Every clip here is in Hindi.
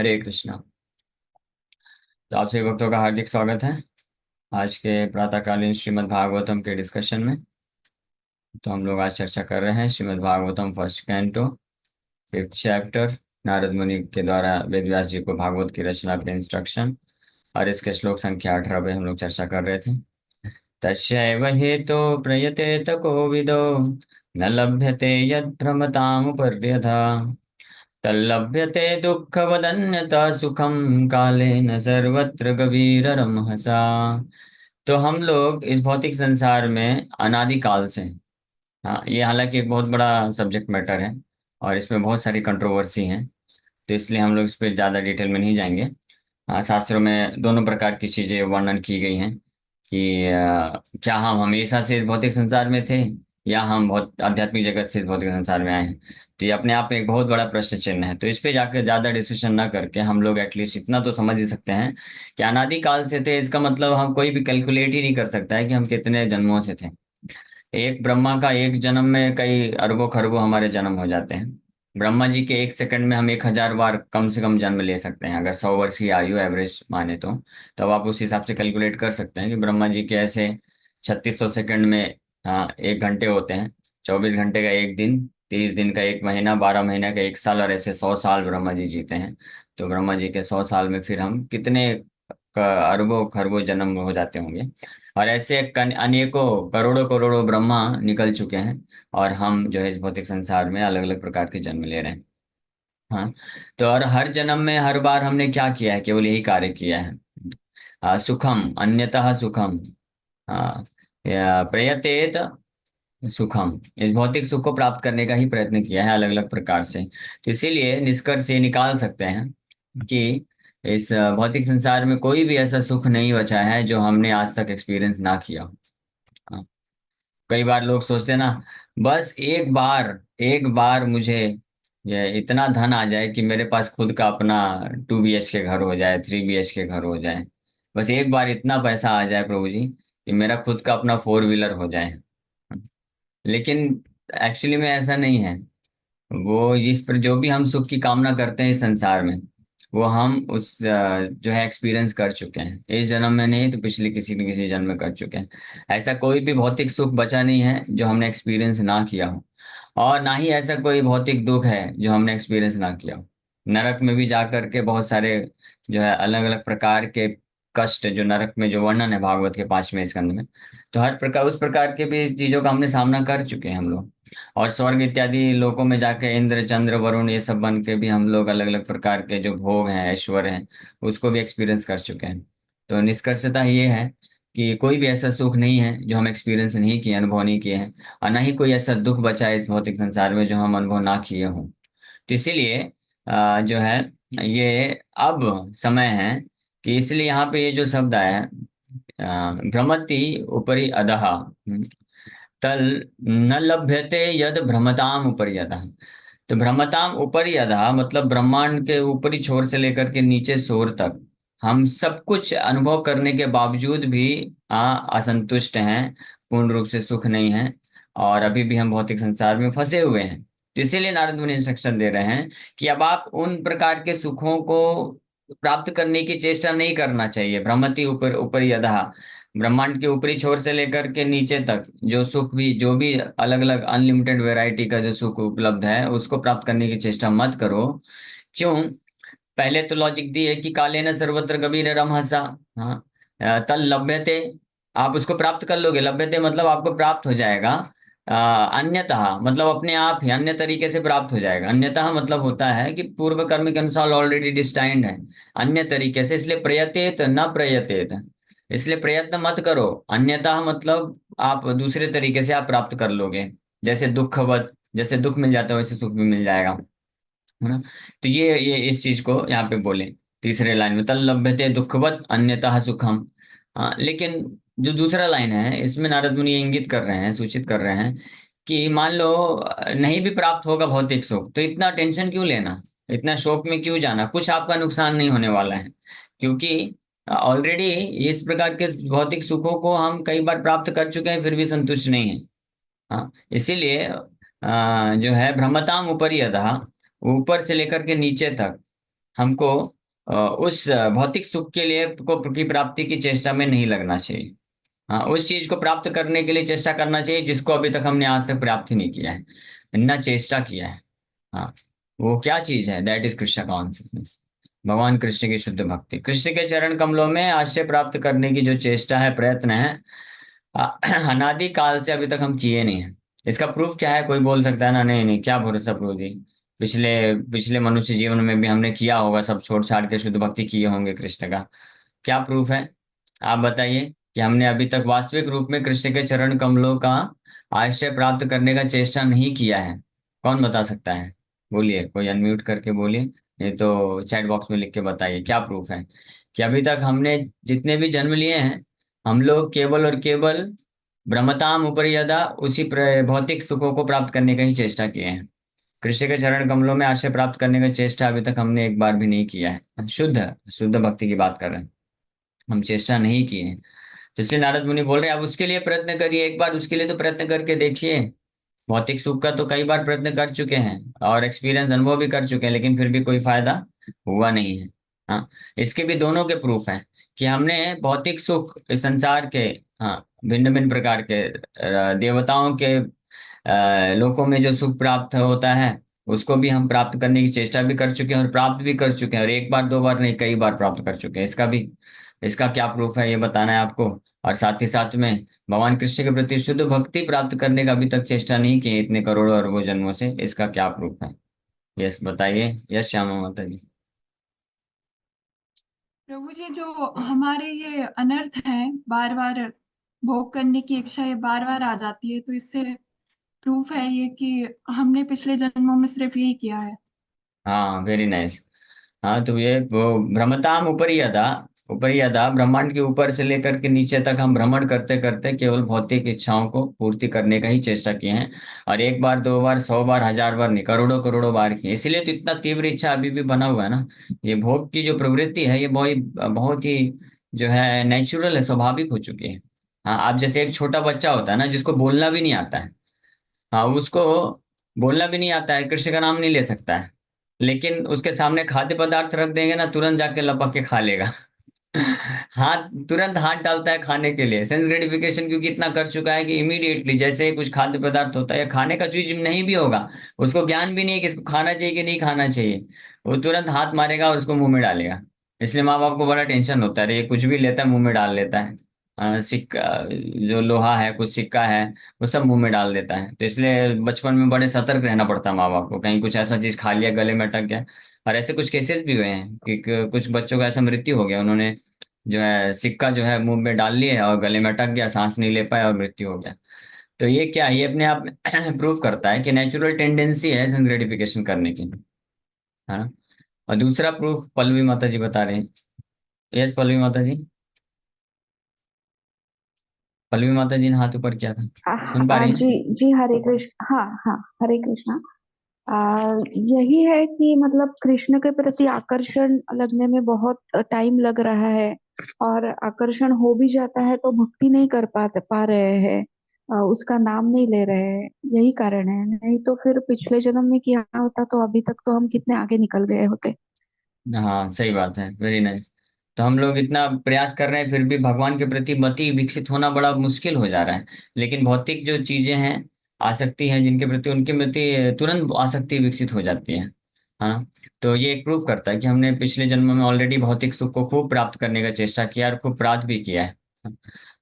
हरे कृष्णा। तो आप सभी भक्तों का हार्दिक स्वागत है आज के प्रातःकालीन श्रीमद् भागवतम के डिस्कशन में। तो हम लोग आज चर्चा कर रहे हैं Shrimad Bhagavatam first canto fifth chapter, Narad मुनि के द्वारा वेद व्यास जी को भागवत की रचना पे इंस्ट्रक्शन। और इसके श्लोक संख्या 18 पे हम लोग चर्चा कर रहे थे। तस्यैव हेतो प्रयतेत कोविदो न लभ्यते यद्भ्रमतामुपर्यथा तल्लभ्यते दुःखवदन्यता सुखम कालेन सर्वत्र गभीररमहसा। तो हम लोग इस भौतिक संसार में अनादिकाल से हैं। हाँ, ये हालांकि एक बहुत बड़ा सब्जेक्ट मैटर है और इसमें बहुत सारी कंट्रोवर्सी हैं। तो इसलिए हम लोग इस पर ज़्यादा डिटेल में नहीं जाएंगे। हाँ, शास्त्रों में दोनों प्रकार की चीज़ें वर्णन की गई हैं कि क्या हम हमेशा से इस भौतिक संसार में थे या हम बहुत आध्यात्मिक जगत से इस भौतिक संसार में आए हैं। तो ये अपने आप में एक बहुत बड़ा प्रश्न चिन्ह है। तो इस पे जाकर ज़्यादा डिस्कशन ना करके हम लोग एटलीस्ट इतना तो समझ ही सकते हैं कि अनादिकाल से थे। इसका मतलब हम कोई भी कैलकुलेट ही नहीं कर सकता है कि हम कितने जन्मों से थे। एक ब्रह्मा का एक जन्म में कई अरबों खरबों हमारे जन्म हो जाते हैं। ब्रह्मा जी के एक सेकंड में हम 1,000 बार कम से कम जन्म ले सकते हैं, अगर 100 वर्ष की आयु एवरेज माने तो। तब आप उस हिसाब से कैलकुलेट कर सकते हैं कि ब्रह्मा जी के ऐसे 3600 सेकंड में, हाँ, 1 घंटे होते हैं। 24 घंटे का एक दिन, 30 दिन का एक महीना, 12 महीने का एक साल, और ऐसे 100 साल ब्रह्मा जी जीते हैं। तो ब्रह्मा जी के 100 साल में फिर हम कितने अरबों खरबों जन्म हो जाते होंगे। और ऐसे अनेकों करोड़ों करोड़ों ब्रह्मा निकल चुके हैं और हम जो है इस भौतिक संसार में अलग अलग प्रकार के जन्म ले रहे हैं। हाँ। तो और हर जन्म में हर बार हमने क्या किया है? केवल यही कार्य किया है। सुखम अन्यतः सुखम। हाँ, प्रयतेत सुखम, इस भौतिक सुख को प्राप्त करने का ही प्रयत्न किया है अलग अलग प्रकार से। तो इसीलिए निष्कर्ष ये निकाल सकते हैं कि इस भौतिक संसार में कोई भी ऐसा सुख नहीं बचा है जो हमने आज तक एक्सपीरियंस ना किया हो। हाँ, कई बार लोग सोचते हैं ना, बस एक बार मुझे ये इतना धन आ जाए कि मेरे पास खुद का अपना 2 BHK के घर हो जाए, 3 BHK के घर हो जाए। बस एक बार इतना पैसा आ जाए प्रभु जी कि मेरा खुद का अपना 4 व्हीलर हो जाए। लेकिन एक्चुअली में ऐसा नहीं है। वो जिस पर जो भी हम सुख की कामना करते हैं इस संसार में, वो हम उस जो है एक्सपीरियंस कर चुके हैं। इस जन्म में नहीं तो पिछले किसी न किसी जन्म में कर चुके हैं। ऐसा कोई भी भौतिक सुख बचा नहीं है जो हमने एक्सपीरियंस ना किया हो, और ना ही ऐसा कोई भौतिक दुख है जो हमने एक्सपीरियंस ना किया हो। नरक में भी जाकर के बहुत सारे जो है अलग अलग प्रकार के कष्ट, जो नरक में जो वर्णन है भागवत के 5वें स्कंद में, तो हर प्रकार उस प्रकार के भी चीजों का हमने सामना कर चुके हैं हम लोग। और स्वर्ग इत्यादि लोकों में जाके इंद्र चंद्र वरुण ये सब बन के भी हम लोग अलग अलग प्रकार के जो भोग हैं, ऐश्वर्य हैं, उसको भी एक्सपीरियंस कर चुके हैं। तो निष्कर्षतः ये है कि कोई भी ऐसा सुख नहीं है जो हम एक्सपीरियंस नहीं किए, अनुभव नहीं किए हैं। और ना ही कोई ऐसा दुख बचा है इस भौतिक संसार में जो हम अनुभव ना किए हों। तो इसीलिए जो है ये अब समय है कि, इसलिए यहाँ पे ये जो शब्द आया है, भ्रमति उपरि अधः, तल न लभ्यते यद भ्रमताम उपरि अधः। तो भ्रमताम उपरि अधः मतलब ब्रह्मांड के ऊपरी छोर से लेकर के नीचे छोर तक हम सब कुछ अनुभव करने के बावजूद भी असंतुष्ट हैं, पूर्ण रूप से सुख नहीं है, और अभी भी हम भौतिक संसार में फंसे हुए हैं। तो इसीलिए नारद मुनि इंस्ट्रक्शन दे रहे हैं कि अब आप उन प्रकार के सुखों को प्राप्त करने की चेष्टा नहीं करना चाहिए। भ्रमति ऊपर ऊपरी अधः, ब्रह्मांड के ऊपरी छोर से लेकर के नीचे तक जो सुख भी, जो भी अलग अलग अनलिमिटेड वैरायटी का जो सुख उपलब्ध है, उसको प्राप्त करने की चेष्टा मत करो। क्यों? पहले तो लॉजिक दी है कि काले न सर्वत्र कबीर रमहसा। हाँ, तल लभ्यते, आप उसको प्राप्त कर लोगे। लभ्यते मतलब आपको प्राप्त हो जाएगा। अन्यतः मतलब अपने आप ही अन्य तरीके से प्राप्त हो जाएगा। अन्यतः मतलब होता है कि पूर्व कर्म के अनुसार ऑलरेडी डिस्टाइंड है, अन्य तरीके से। इसलिए प्रयतेत न प्रयतेत, इसलिए प्रयत्न मत करो। अन्यथा मतलब आप दूसरे तरीके से आप प्राप्त कर लोगे। जैसे दुखवत, जैसे दुख मिल जाता है वैसे सुख भी मिल जाएगा, है ना। तो ये इस चीज को यहाँ पे बोले तीसरे लाइन में, तल लभ्यते दुखवत अन्यतः सुखम। लेकिन जो दूसरा लाइन है इसमें नारद मुनि ये इंगित कर रहे हैं, सूचित कर रहे हैं कि मान लो नहीं भी प्राप्त होगा भौतिक सुख, तो इतना टेंशन क्यों लेना, इतना शोक में क्यों जाना? कुछ आपका नुकसान नहीं होने वाला है, क्योंकि ऑलरेडी इस प्रकार के भौतिक सुखों को हम कई बार प्राप्त कर चुके हैं, फिर भी संतुष्ट नहीं है। हाँ, इसीलिए जो है भ्रमताम ऊपरी अधः, ऊपर से लेकर के नीचे तक हमको उस भौतिक सुख के लिए को की प्राप्ति की चेष्टा में नहीं लगना चाहिए। हाँ, उस चीज को प्राप्त करने के लिए चेष्टा करना चाहिए जिसको अभी तक हमने आज तक प्राप्त ही नहीं किया है, ना चेष्टा किया है। हाँ, वो क्या चीज है? दैट इज कृष्ण कॉन्शियसनेस, भगवान कृष्ण की शुद्ध भक्ति। कृष्ण के चरण कमलों में आश्रय प्राप्त करने की जो चेष्टा है, प्रयत्न है, अनादि काल से अभी तक हम किए नहीं है। इसका प्रूफ क्या है? कोई बोल सकता है ना, नहीं नहीं, क्या भरोसा प्रूफ जी, पिछले पिछले मनुष्य जीवन में भी हमने किया होगा, सब छोड़ छाड़ के शुद्ध भक्ति किए होंगे कृष्ण का। क्या प्रूफ है? आप बताइए कि हमने अभी तक वास्तविक रूप में कृष्ण के चरण कमलों का आश्रय प्राप्त करने का चेष्टा नहीं किया है। कौन बता सकता है? बोलिए, कोई अनम्यूट करके बोलिए, नहीं तो चैट बॉक्स में लिख के बताइए क्या प्रूफ है कि अभी तक हमने जितने भी जन्म लिए हैं, हम लोग केवल और केवल ब्रह्मताम उपरियदा उसी भौतिक सुखों को प्राप्त करने का ही चेष्टा किए हैं। कृष्ण के चरण कमलों में आश्रय प्राप्त करने का चेष्टा अभी तक हमने एक बार भी नहीं किया है। शुद्ध शुद्ध भक्ति की बात कर रहे हैं, हम चेष्टा नहीं किए हैं। जैसे नारद मुनि बोल रहे हैं, आप उसके लिए प्रयत्न करिए, एक बार उसके लिए तो प्रयत्न करके देखिए। भौतिक सुख का तो कई बार प्रयत्न कर चुके हैं और एक्सपीरियंस अनुभव भी कर चुके हैं, लेकिन फिर भी कोई फायदा हुआ नहीं है। हाँ, इसके भी दोनों के प्रूफ हैं कि हमने भौतिक सुख इस संसार के, हाँ, भिन्न भिन्न प्रकार के देवताओं के लोकों में जो सुख प्राप्त होता है, उसको भी हम प्राप्त करने की चेष्टा भी कर चुके हैं और प्राप्त भी कर चुके हैं, और एक बार दो बार नहीं, कई बार प्राप्त कर चुके हैं। इसका क्या प्रूफ है, ये बताना है आपको। और साथ ही साथ में भगवान कृष्ण के प्रति शुद्ध भक्ति प्राप्त करने का अभी तक चेष्टा नहीं की है इतने करोड़ों अरबों जन्मों से, इसका क्या प्रूफ है? यस बताइए, यस श्यामा माता जी। प्रभु जी, जो हमारे ये अनर्थ है, बार बार भोग करने की इच्छा ये बार बार आ जाती है, तो इससे प्रूफ है ये कि हमने पिछले जन्मों में सिर्फ यही किया है। हाँ, वेरी नाइस। हाँ, तो ये वो भ्रमताम ऊपरी अदा ब्रह्मांड के ऊपर से लेकर के नीचे तक हम भ्रमण करते करते केवल भौतिक इच्छाओं को पूर्ति करने का ही चेष्टा किए हैं। और एक बार दो बार सौ बार हजार बार नहीं, करोड़ों करोड़ों बार की। इसीलिए तो इतना तीव्र इच्छा अभी भी बना हुआ है ना। ये भोग की जो प्रवृत्ति है, ये बहुत बहुत ही जो है नेचुरल है, स्वाभाविक हो चुकी है। हाँ, आप जैसे एक छोटा बच्चा होता है ना, जिसको बोलना भी नहीं आता है। हाँ, उसको बोलना भी नहीं आता है, कृष्ण का नाम नहीं ले सकता है, लेकिन उसके सामने खाद्य पदार्थ रख देंगे ना, तुरंत जाके लपक के खा लेगा। हाथ, तुरंत हाथ डालता है खाने के लिए, सेंस ग्रेटिफिकेशन क्योंकि इतना कर चुका है कि इमीडिएटली जैसे ही कुछ खाद्य पदार्थ होता है या खाने का चीज नहीं भी होगा, उसको ज्ञान भी नहीं है कि इसको खाना चाहिए कि नहीं खाना चाहिए, वो तुरंत हाथ मारेगा और उसको मुंह में डालेगा। इसलिए माँ बाप को बड़ा टेंशन होता है, अरे ये कुछ भी लेता है मुंह में डाल लेता है। सिक्का, जो लोहा है, कुछ सिक्का है, वो सब मुंह में डाल देता है। तो इसलिए बचपन में बड़े सतर्क रहना पड़ता है माँ बाप को, कहीं कुछ ऐसा चीज खा लिया, गले में अटक गया। और ऐसे कुछ केसेस भी हुए हैं कि कुछ बच्चों का ऐसा मृत्यु हो गया, उन्होंने जो है सिक्का जो है मुंह में डाल लिए और गले में अटक गया, सांस नहीं ले पाए और मृत्यु हो गया। तो ये क्या है? ये अपने आप में प्रूव करता है कि नेचुरल टेंडेंसी है सेंस ग्रेटिफिकेशन करने की, है ना। और दूसरा प्रूफ पल्लवी माता जी बता रहे हैं। यस पल्लवी माता जी, पल्लवी माता जी ने हाथ ऊपर किया था, सुन पा रही जी हैं? जी, हरे कृष्ण। हाँ हाँ, हरे कृष्णा। यही है कि मतलब कृष्ण के प्रति आकर्षण लगने में बहुत टाइम लग रहा है, और आकर्षण हो भी जाता है तो भक्ति नहीं कर पा रहे हैं, उसका नाम नहीं ले रहे हैं। यही कारण है, नहीं तो फिर पिछले जन्म में किया होता तो अभी तक तो हम कितने आगे निकल गए होते। हाँ, सही बात है, वेरी नाइस। तो हम लोग इतना प्रयास कर रहे हैं, फिर भी भगवान के प्रति मति विकसित होना बड़ा मुश्किल हो जा रहा है। लेकिन भौतिक जो चीजें हैं, आसक्ति है जिनके प्रति, उनके प्रति तुरंत आसक्ति विकसित हो जाती है ना। तो ये एक प्रूव करता है कि हमने पिछले जन्म में ऑलरेडी भौतिक सुख को खूब प्राप्त करने का चेष्टा किया और खूब प्राप्त भी किया है।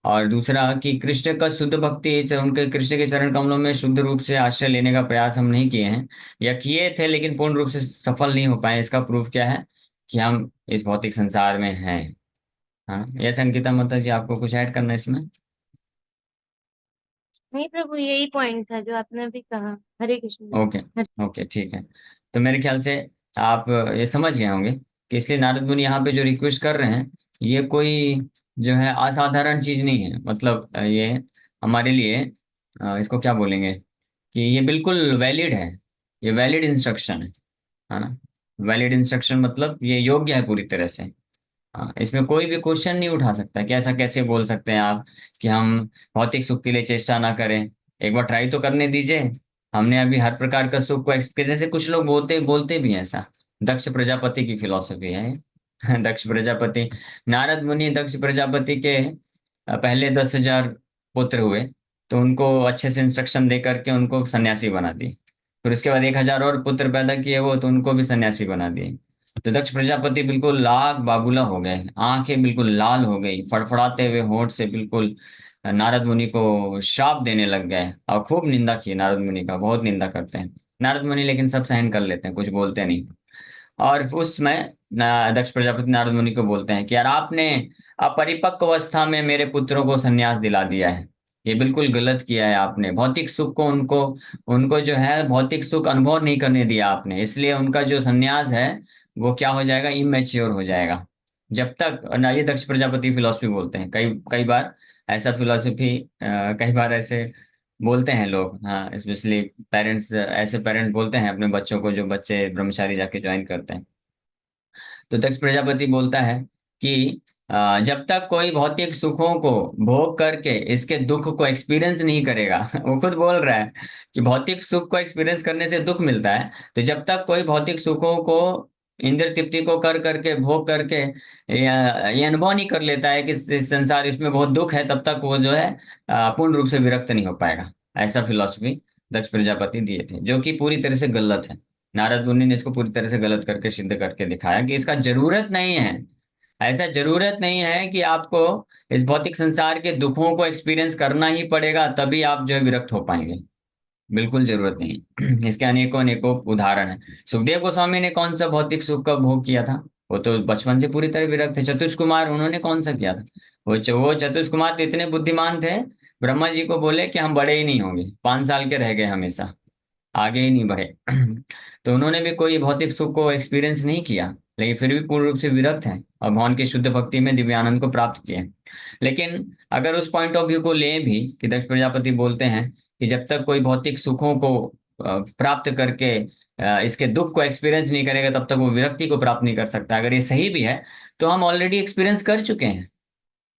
और दूसरा कि कृष्ण का शुद्ध भक्ति से, उनके कृष्ण के चरण कमलों में शुद्ध रूप से आश्रय लेने का प्रयास हम नहीं किए हैं, या किए थे लेकिन पूर्ण रूप से सफल नहीं हो पाए। इसका प्रूफ क्या है? कि हम इस भौतिक संसार में हैं। हाँ, यस अंकिता माता जी, आपको कुछ ऐड करना है इसमें? नहीं प्रभु, यही पॉइंट था जो आपने अभी कहा। हरे कृष्ण। ओके, ओके, ठीक है। तो मेरे ख्याल से आप ये समझ गए होंगे कि इसलिए नारद मुनि यहाँ पे जो रिक्वेस्ट कर रहे हैं, ये कोई जो है असाधारण चीज नहीं है। मतलब ये हमारे लिए इसको क्या बोलेंगे कि ये बिल्कुल वैलिड है, ये वैलिड इंस्ट्रक्शन है ना। वैलिड इंस्ट्रक्शन मतलब ये योग्य है पूरी तरह से। हाँ, इसमें कोई भी क्वेश्चन नहीं उठा सकता कि ऐसा कैसे बोल सकते हैं आप कि हम भौतिक सुख के लिए चेष्टा ना करें। एक बार ट्राई तो करने दीजिए। हमने अभी हर प्रकार का सुख को जैसे कुछ लोग बोलते बोलते भी हैं ऐसा, दक्ष प्रजापति की फिलॉसफी है। दक्ष प्रजापति, नारद मुनि दक्ष प्रजापति के पहले 10,000 पुत्र हुए, तो उनको अच्छे से इंस्ट्रक्शन दे करके उनको सन्यासी बना दी। फिर उसके बाद 1,000 और पुत्र पैदा किए वो, तो उनको भी सन्यासी बना दिए। तो दक्ष प्रजापति बिल्कुल लाग बाबूला हो गए, आंखें बिल्कुल लाल हो गई, फड़फड़ाते हुए होंठ से बिल्कुल नारद मुनि को श्राप देने लग गए और खूब निंदा की। नारद मुनि का बहुत निंदा करते हैं नारद मुनि, लेकिन सब सहन कर लेते हैं, कुछ बोलते नहीं। और उस समय दक्ष प्रजापति नारद मुनि को बोलते हैं कि यार आपने अपरिपक्व अवस्था में मेरे पुत्रों को संन्यास दिला दिया है, ये बिल्कुल गलत किया है आपने। भौतिक सुख को उनको उनको जो है भौतिक सुख अनुभव नहीं करने दिया आपने, इसलिए उनका जो संन्यास है वो क्या हो जाएगा, इमेच्योर हो जाएगा। जब तक ना, ये दक्ष प्रजापति फिलॉसफी बोलते हैं, कई कई बार ऐसा फिलॉसफी, कई बार ऐसे बोलते हैं लोग, हाँ, स्पेशली पेरेंट्स, ऐसे पेरेंट्स बोलते हैं अपने बच्चों को, जो बच्चे ब्रह्मचारी जाके ज्वाइन करते हैं। तो दक्ष प्रजापति बोलता है कि जब तक कोई भौतिक सुखों को भोग करके इसके दुख को एक्सपीरियंस नहीं करेगा वो खुद बोल रहा है कि भौतिक सुख को एक्सपीरियंस करने से दुख मिलता है, तो जब तक कोई भौतिक सुखों को इंद्र तृप्ति को कर करके भोग करके ये अनुभव नहीं कर लेता है कि इस संसार इसमें बहुत दुख है, तब तक वो जो है पूर्ण रूप से विरक्त नहीं हो पाएगा। ऐसा फिलॉसफी दक्ष प्रजापति दिए थे, जो कि पूरी तरह से गलत है। नारद मुनि ने इसको पूरी तरह से गलत करके सिद्ध करके दिखाया कि इसका जरूरत नहीं है। ऐसा जरूरत नहीं है कि आपको इस भौतिक संसार के दुखों को एक्सपीरियंस करना ही पड़ेगा तभी आप जो है विरक्त हो पाएंगे, बिल्कुल जरूरत नहीं। इसके अनेकों अनेकों उदाहरण हैं। सुखदेव गोस्वामी ने कौन सा भौतिक सुख का भोग किया था, वो तो बचपन से पूरी तरह विरक्त थे। चतुष कुमार, उन्होंने कौन सा किया था, वो चतुष कुमार तो इतने बुद्धिमान थे, ब्रह्मा जी को बोले कि हम बड़े ही नहीं होंगे, 5 साल के रह गए हमेशा, आगे ही नहीं बढ़े। तो उन्होंने भी कोई भौतिक सुख को एक्सपीरियंस नहीं किया, लेकिन फिर भी पूर्ण रूप से विरक्त हैं और भगवान की शुद्ध भक्ति में दिव्यानंद को प्राप्त किए। लेकिन अगर उस पॉइंट ऑफ व्यू को लें भी कि दक्ष प्रजापति बोलते हैं कि जब तक कोई भौतिक सुखों को प्राप्त करके इसके दुख को एक्सपीरियंस नहीं करेगा तब तक वो विरक्ति को प्राप्त नहीं कर सकता, अगर ये सही भी है तो हम ऑलरेडी एक्सपीरियंस कर चुके हैं,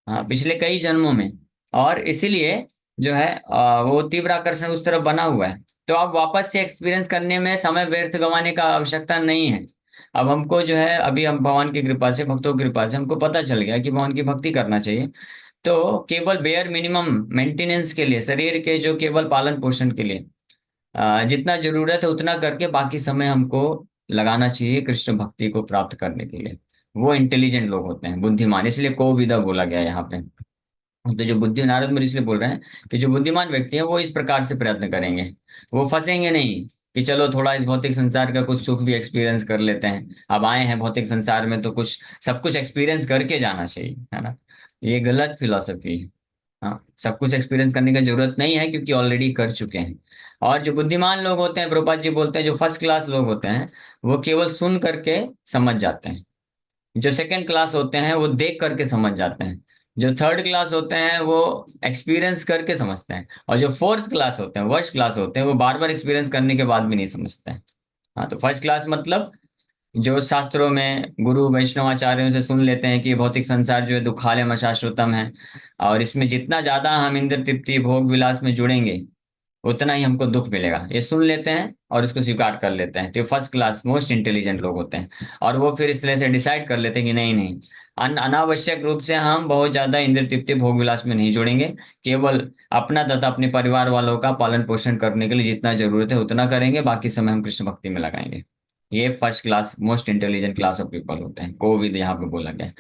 हाँ, पिछले कई जन्मों में। और इसीलिए जो है वो तीव्र आकर्षण उस तरफ बना हुआ है। तो अब वापस से एक्सपीरियंस करने में समय व्यर्थ गंवाने का आवश्यकता नहीं है। अब हमको जो है, अभी हम भगवान की कृपा से, भक्तों की कृपा से हमको पता चल गया कि भगवान की भक्ति करना चाहिए। तो केवल बेयर मिनिमम मेंटेनेंस के लिए, शरीर के जो केवल पालन पोषण के लिए जितना जरूरत है उतना करके बाकी समय हमको लगाना चाहिए कृष्ण भक्ति को प्राप्त करने के लिए। वो इंटेलिजेंट लोग होते हैं, बुद्धिमान, इसलिए कोविदा बोला गया है यहाँ पे। तो जो बुद्धि, नारद मुनि इसलिए बोल रहे हैं कि जो बुद्धिमान व्यक्ति है वो इस प्रकार से प्रयत्न करेंगे, वो फंसेंगे नहीं कि चलो थोड़ा इस भौतिक संसार का कुछ सुख भी एक्सपीरियंस कर लेते हैं, अब आए हैं भौतिक संसार में तो कुछ सब कुछ एक्सपीरियंस करके जाना चाहिए, है ना। ये गलत फिलॉसफी है। हाँ, सब कुछ एक्सपीरियंस करने की जरूरत नहीं है क्योंकि ऑलरेडी कर चुके हैं। और जो बुद्धिमान लोग होते हैं, प्रभुपाद जी बोलते हैं, जो फर्स्ट क्लास लोग होते हैं वो केवल सुन करके समझ जाते हैं। जो सेकंड क्लास होते हैं वो देख करके समझ जाते हैं। जो थर्ड क्लास होते हैं वो एक्सपीरियंस करके समझते हैं। और जो फोर्थ क्लास होते हैं, वर्स्ट क्लास होते हैं, वो बार बार एक्सपीरियंस करने के बाद भी नहीं समझते हैं। हाँ, तो फर्स्ट क्लास मतलब जो शास्त्रों में गुरु वैष्णवाचार्यों से सुन लेते हैं कि भौतिक संसार जो है दुखालयम अशाश्वतम है, और इसमें जितना ज्यादा हम इंद्र तृप्ति भोग विलास में जुड़ेंगे उतना ही हमको दुख मिलेगा, ये सुन लेते हैं और उसको स्वीकार कर लेते हैं। तो ये फर्स्ट क्लास मोस्ट इंटेलिजेंट लोग होते हैं। और वो फिर इस तरह से डिसाइड कर लेते हैं कि नहीं नहीं, अनावश्यक रूप से हम बहुत ज्यादा इंद्र तृप्ति भोग विलास में नहीं जुड़ेंगे, केवल अपना तथा अपने परिवार वालों का पालन पोषण करने के लिए जितना जरूरत है उतना करेंगे, बाकी समय हम कृष्ण भक्ति में लगाएंगे। ये first class most intelligent class of people होते हैं, कोविद यहाँ पे बोला गया है।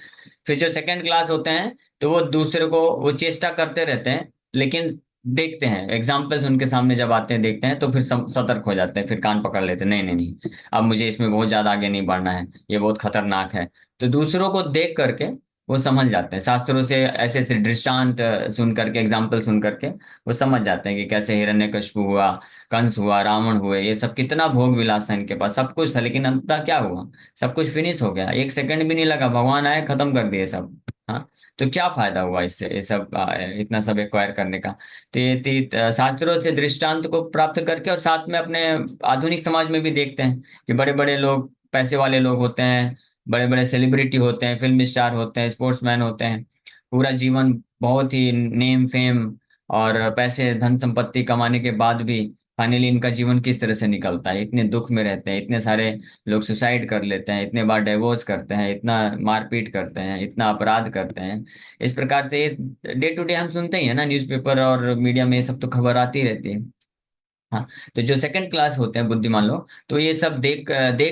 फिर जो सेकंड क्लास होते हैं तो वो दूसरे को वो चेष्टा करते रहते हैं, लेकिन देखते हैं एग्जाम्पल्स उनके सामने जब आते हैं, देखते हैं तो फिर सतर्क हो जाते हैं, फिर कान पकड़ लेते हैं, नहीं नहीं नहीं, अब मुझे इसमें बहुत ज्यादा आगे नहीं बढ़ना है, ये बहुत खतरनाक है। तो दूसरों को देख करके वो समझ जाते हैं, शास्त्रों से ऐसे ऐसे दृष्टांत सुन करके, एग्जाम्पल सुन करके वो समझ जाते हैं कि कैसे हिरण्यकशिपु हुआ, कंस हुआ, रावण हुए, ये सब कितना भोग विलास था इनके पास, सब कुछ था, लेकिन अंततः क्या हुआ, सब कुछ फिनिश हो गया, एक सेकंड भी नहीं लगा, भगवान आए खत्म कर दिए सब। हाँ, तो क्या फायदा हुआ इससे, ये सब इतना सब एक्वायर करने का। तो शास्त्रों से दृष्टांत को प्राप्त करके, और साथ में अपने आधुनिक समाज में भी देखते हैं कि बड़े बड़े लोग, पैसे वाले लोग होते हैं, बड़े बड़े सेलिब्रिटी होते हैं, फिल्म स्टार होते हैं, स्पोर्ट्समैन होते हैं, पूरा जीवन बहुत ही नेम फेम और पैसे धन संपत्ति कमाने के बाद भी फाइनली इनका जीवन किस तरह से निकलता है, इतने दुख में रहते हैं, इतने सारे लोग सुसाइड कर लेते हैं, इतने बार डिवोर्स करते हैं, इतना मारपीट करते हैं, इतना अपराध करते हैं। इस प्रकार से डे टू डे हम सुनते ही है ना, न्यूज़पेपर और मीडिया में ये सब तो खबर आती रहती है। हाँ। तो जो सेकंड क्लास होते हैं बुद्धिमान लोग, तो ये सब देख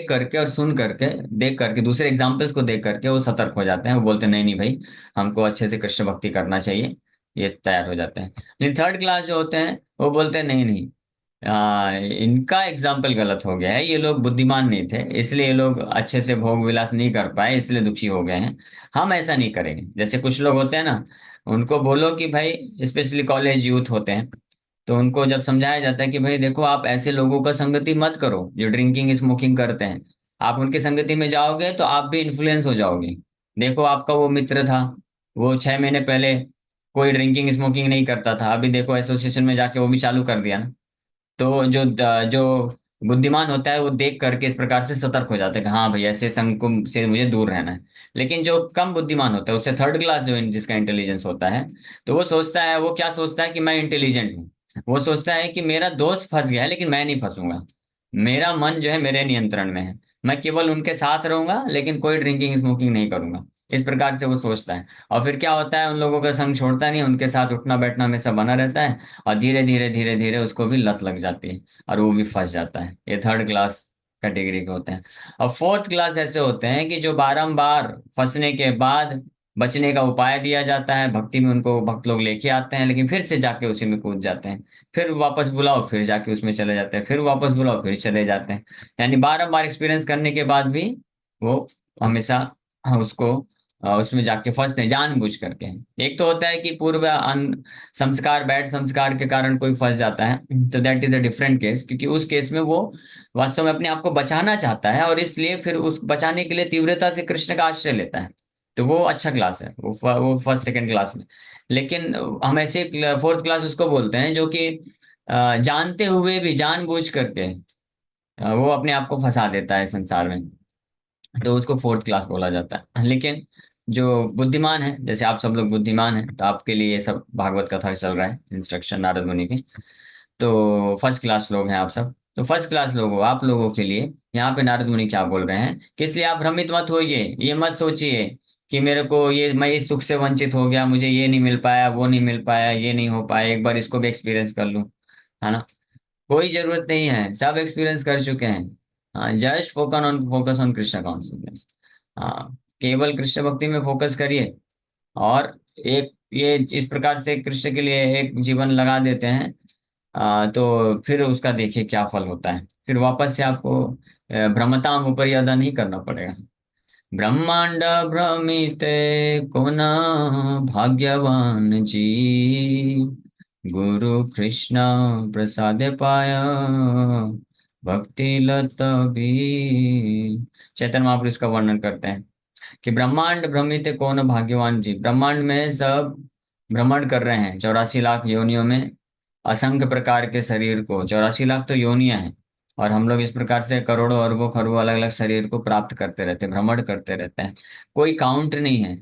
करके और सुन करके, देख करके दूसरे एग्जाम्पल्स को देख करके वो सतर्क हो जाते हैं। वो बोलते हैं नहीं नहीं भाई, हमको अच्छे से कृष्ण भक्ति करना चाहिए। ये तैयार हो जाते हैं। लेकिन थर्ड क्लास जो होते हैं वो बोलते हैं नहीं नहीं, इनका एग्जाम्पल गलत हो गया है, ये लोग बुद्धिमान नहीं थे इसलिए ये लोग अच्छे से भोग विलास नहीं कर पाए, इसलिए दुखी हो गए हैं। हम ऐसा नहीं करेंगे। जैसे कुछ लोग होते हैं ना, उनको बोलो कि भाई, स्पेशली कॉलेज यूथ होते हैं, तो उनको जब समझाया जाता है कि भाई देखो, आप ऐसे लोगों का संगति मत करो जो ड्रिंकिंग स्मोकिंग करते हैं। आप उनकी संगति में जाओगे तो आप भी इन्फ्लुएंस हो जाओगे। देखो, आपका वो मित्र था, वो 6 महीने पहले कोई ड्रिंकिंग स्मोकिंग नहीं करता था, अभी देखो एसोसिएशन में जाके वो भी चालू कर दिया ना। तो जो बुद्धिमान होता है वो देख करके इस प्रकार से सतर्क हो जाता है कि हाँ भाई, ऐसे संग से मुझे दूर रहना है। लेकिन जो कम बुद्धिमान होता है, उससे थर्ड क्लास जो जिसका इंटेलिजेंस होता है, तो वो सोचता है, वो क्या सोचता है कि मैं इंटेलिजेंट हूँ। वो सोचता है कि मेरा दोस्त फंस गया है लेकिन मैं नहीं फंसूंगा, मेरा मन जो है मेरे नियंत्रण में है, मैं केवल उनके साथ रहूंगा लेकिन कोई ड्रिंकिंग स्मोकिंग नहीं करूंगा। इस प्रकार से वो सोचता है। और फिर क्या होता है, उन लोगों का संग छोड़ता नहीं, उनके साथ उठना बैठना हमेशा बना रहता है। और धीरे धीरे धीरे धीरे उसको भी लत लग जाती है और वो भी फंस जाता है। ये थर्ड क्लास कैटेगरी के होते हैं। और फोर्थ क्लास ऐसे होते हैं कि जो बारंबार फंसने के बाद बचने का उपाय दिया जाता है, भक्ति में उनको भक्त लोग लेके आते हैं, लेकिन फिर से जाके उसी में कूद जाते हैं। फिर वापस बुलाओ फिर जाके उसमें चले जाते हैं, फिर वापस बुलाओ फिर चले जाते हैं। यानी बारंबार एक्सपीरियंस करने के बाद भी वो हमेशा, हाँ, उसको उसमें जाके फंसते हैं जानबूझ करके। एक तो होता है कि पूर्व संस्कार, बैड संस्कार के कारण कोई फंस जाता है, तो that is a different case, क्योंकि उस केस में वो वास्तव में अपने आप को बचाना चाहता है और इसलिए फिर उस बचाने के लिए तीव्रता से कृष्ण का आश्रय लेता है। तो वो अच्छा क्लास है, वो फर्स्ट सेकंड क्लास में। लेकिन हम ऐसे फोर्थ क्लास उसको बोलते हैं जो कि जानते हुए भी जानबूझ करके वो अपने आप को फंसा देता है संसार में, तो उसको फोर्थ क्लास बोला जाता है। लेकिन जो बुद्धिमान है, जैसे आप सब लोग बुद्धिमान हैं, तो आपके लिए ये सब भागवत कथा चल रहा है, इंस्ट्रक्शन नारद मुनि की। तो फर्स्ट क्लास लोग हैं आप सब। तो फर्स्ट क्लास लोग हो, आप लोगों के लिए यहाँ पे नारद मुनि क्या बोल रहे हैं कि इसलिए आप भ्रमित मत होइए, ये मत सोचिए कि मेरे को ये, मैं इस सुख से वंचित हो गया, मुझे ये नहीं मिल पाया, वो नहीं मिल पाया, ये नहीं हो पाया, एक बार इसको भी एक्सपीरियंस कर लूं, है ना। कोई जरूरत नहीं है, सब एक्सपीरियंस कर चुके हैं। हाँ, just focus on Krishna consciousness. हाँ, केवल कृष्ण भक्ति में फोकस करिए। और एक ये इस प्रकार से कृष्ण के लिए एक जीवन लगा देते हैं, तो फिर उसका देखिए क्या फल होता है। फिर वापस से आपको भ्रमताम उपर्यदा नहीं करना पड़ेगा। ब्रह्मांड भ्रमिते को न भाग्यवान जी, गुरु कृष्ण प्रसाद पाया भक्ति लत भी। चैतन्य महाप्रभु इसका वर्णन करते हैं कि ब्रह्मांड भ्रमित कौन भाग्यवान जी। ब्रह्मांड में सब भ्रमण कर रहे हैं 84 लाख योनियों में, असंख्य प्रकार के शरीर को, 84 लाख तो योनियां हैं। और हम लोग इस प्रकार से करोड़ों अरबों खरबों अलग अलग शरीर को प्राप्त करते रहते हैं, भ्रमण करते रहते हैं। कोई काउंट नहीं है,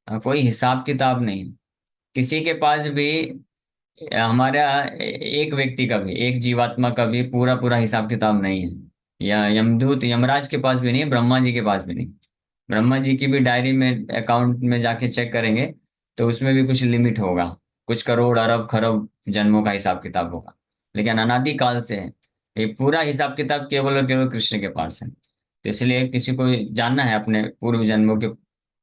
कोई हिसाब किताब नहीं है किसी के पास भी। हमारा एक व्यक्ति का भी, एक जीवात्मा का भी पूरा पूरा हिसाब किताब नहीं है। या यमदूत यमराज के पास भी नहीं है, ब्रह्मा जी के पास भी नहीं। ब्रह्मा जी की भी डायरी में, अकाउंट में जाके चेक करेंगे तो उसमें भी कुछ लिमिट होगा, कुछ करोड़ अरब खरब जन्मों का हिसाब किताब होगा। लेकिन अनादि काल से है, ये पूरा हिसाब किताब केवल और केवल कृष्ण के पास है। तो इसलिए किसी को जानना है अपने पूर्व जन्मों के,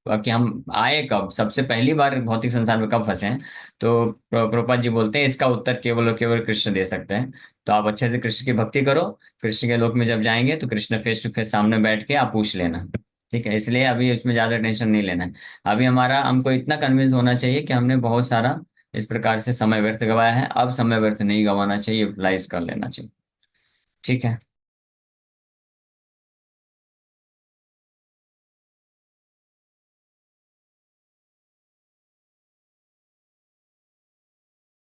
कि हम आए कब, सबसे पहली बार भौतिक संसार में कब फंसे हैं, तो प्रभुपाद जी बोलते हैं इसका उत्तर केवल और केवल कृष्ण दे सकते हैं। तो आप अच्छे से कृष्ण की भक्ति करो। कृष्ण के लोक में जब जाएंगे तो कृष्ण फेस टू फेस सामने बैठ के आप पूछ लेना। ठीक है, इसलिए अभी उसमें ज्यादा टेंशन नहीं लेना है। अभी हमको इतना कन्विंस होना चाहिए कि हमने बहुत सारा इस प्रकार से समय व्यर्थ गवाया है, अब समय व्यर्थ नहीं गंवाना चाहिए, यूटिलाइज कर लेना चाहिए। ठीक है।